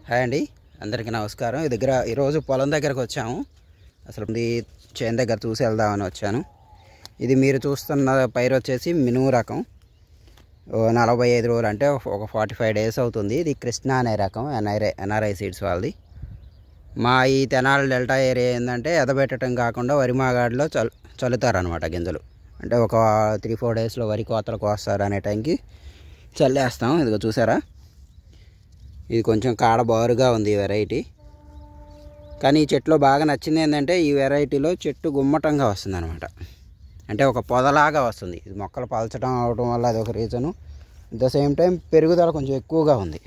Hi అండి, అందరికీ నమస్కారం. ఈరోజు పొలం దగ్గరకు వచ్చాము. అసలు చేను దగ్గర చూసి వెళ్దామని వచ్చాను. ఇది మీరు చూస్తున్న పైరు వచ్చేసి మినుము రకం. 45 రోజులు అంటే ఒక 45 డేస్ అవుతుంది. ఇది కృష్ణ అనే రకం, ఎన్ఆర్ఐ సీడ్స్ వాళ్ళది. మా ఈ తెనాలి డెల్టా ఏరియా ఏంటంటే ఎదబెట్టడం కాకుండా వరి మాగాడిలో చల్లుతారనమాట గింజలు. అంటే ఒక 3-4 డేస్లో వరి కోతలు కోస్తారు అనే టైంకి చల్లేస్తాం. ఇదిగో చూసారా, ఇది కొంచెం కాడ బారుగా ఉంది ఈ వెరైటీ. కానీ ఈ చెట్టులో బాగా నచ్చింది ఏంటంటే ఈ వెరైటీలో చెట్టు గుమ్మటంగా వస్తుంది అనమాట. అంటే ఒక పొదలాగా వస్తుంది. ఇది మొక్కలు పలచడం అవడం వల్ల అది ఒక reason. At the same time పెరుగుదల కొంచెం ఎక్కువగా ఉంది.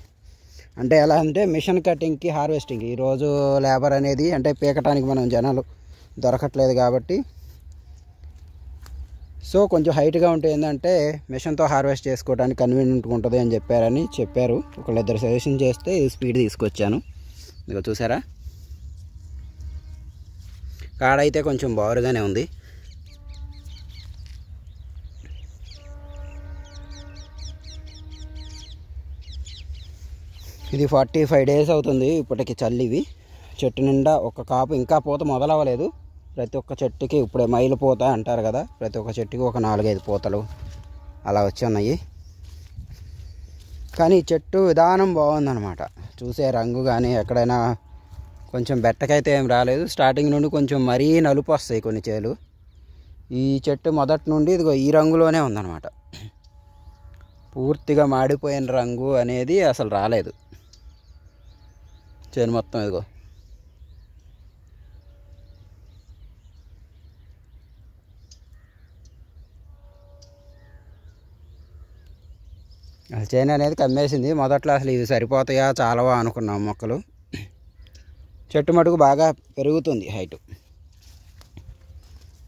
అంటే ఎలా అంటే మిషన్ కటింగ్కి, హార్వెస్టింగ్కి ఈరోజు లేబర్ అనేది అంటే పీకటానికి మనం జనాలు దొరకట్లేదు కాబట్టి సో కొంచెం హైట్గా ఉంటే ఏంటంటే మిషన్తో హార్వెస్ట్ చేసుకోవడానికి కన్వీనియంట్గా ఉంటుంది అని చెప్పారు. ఒకళ్ళిద్దరు సజెషన్ చేస్తే స్పీడ్ తీసుకొచ్చాను. ఇదిగో చూసారా, కాడ అయితే కొంచెం బారుగానే ఉంది. ఇది 45 డేస్ అవుతుంది ఇప్పటికి చల్లివి. చెట్టు నిండా ఒక కాపు, ఇంకా పూత మొదలవ్వలేదు. ప్రతి ఒక్క చెట్టుకి ఇప్పుడే మైలు పూత అంటారు కదా, ప్రతి ఒక్క చెట్టుకి ఒక 4-5 పూతలు అలా వచ్చి ఉన్నాయి. కానీ చెట్టు విధానం బాగుందన్నమాట. చూసే రంగు కానీ ఎక్కడైనా కొంచెం బెట్టకైతే ఏం రాలేదు. స్టార్టింగ్ నుండి కొంచెం మరీ నలుపు వస్తాయి కొన్ని చేలు. ఈ చెట్టు మొదటి నుండి ఇదిగో ఈ రంగులోనే ఉందన్నమాట. పూర్తిగా మాడిపోయిన రంగు అనేది అసలు రాలేదు. చేను మొత్తం ఇదిగో చేను అనేది కమ్మేసింది. మొదట్లో అసలు ఇవి సరిపోతాయా చాలవా అనుకున్నాం మొక్కలు. చెట్టు మటుకు బాగా పెరుగుతుంది హైటు.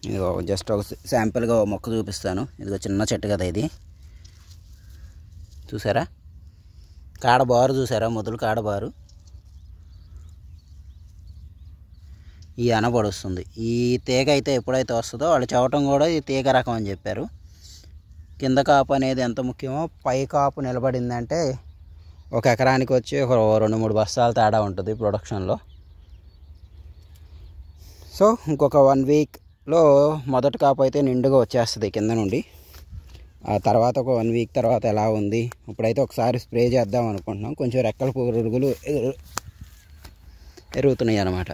ఇదిగో జస్ట్ ఒక శాంపుల్గా మొక్క చూపిస్తాను. ఇదిగో చిన్న చెట్టు కదా ఇది, చూసారా కాడ బారు, చూసారా మొదలు కాడ బారు. ఈ అనబడుస్తుంది. ఈ తీగ అయితే ఎప్పుడైతే వస్తుందో వాళ్ళు చెప్పటం కూడా ఈ తీగ రకం అని చెప్పారు. కింద కాపు అనేది ఎంత ముఖ్యమో పై కాపు నిలబడిందంటే ఒక ఎకరానికి వచ్చి ఒక 2-3 బస్తాలు తేడా ఉంటుంది ప్రొడక్షన్లో. సో ఇంకొక 1 వీక్లో మొదటి కాపు అయితే నిండుగా వచ్చేస్తుంది కింద నుండి. ఆ తర్వాత ఒక 1 వీక్ తర్వాత ఎలా ఉంది, ఇప్పుడైతే ఒకసారి స్ప్రే చేద్దాం అనుకుంటున్నాం. కొంచెం రెక్కల పురుగులు ఎరుగుతున్నాయి అన్నమాట.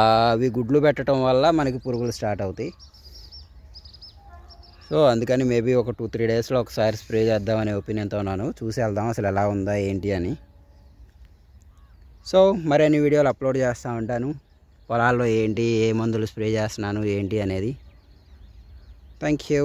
అవి గుడ్లు పెట్టడం వల్ల మనకి పురుగులు స్టార్ట్ అవుతాయి. సో అందుకని మేబీ ఒక 2-3 డేస్లో ఒకసారి స్ప్రే చేద్దామనే ఒపీనియన్తో ఉన్నాను. చూసి వెళ్దాం అసలు ఎలా ఉందా ఏంటి అని. సో మరిన్ని వీడియోలు అప్లోడ్ చేస్తూ ఉంటాను. పొలాల్లో ఏంటి, ఏ మందులు స్ప్రే చేస్తున్నాను ఏంటి అనేది. Thank you.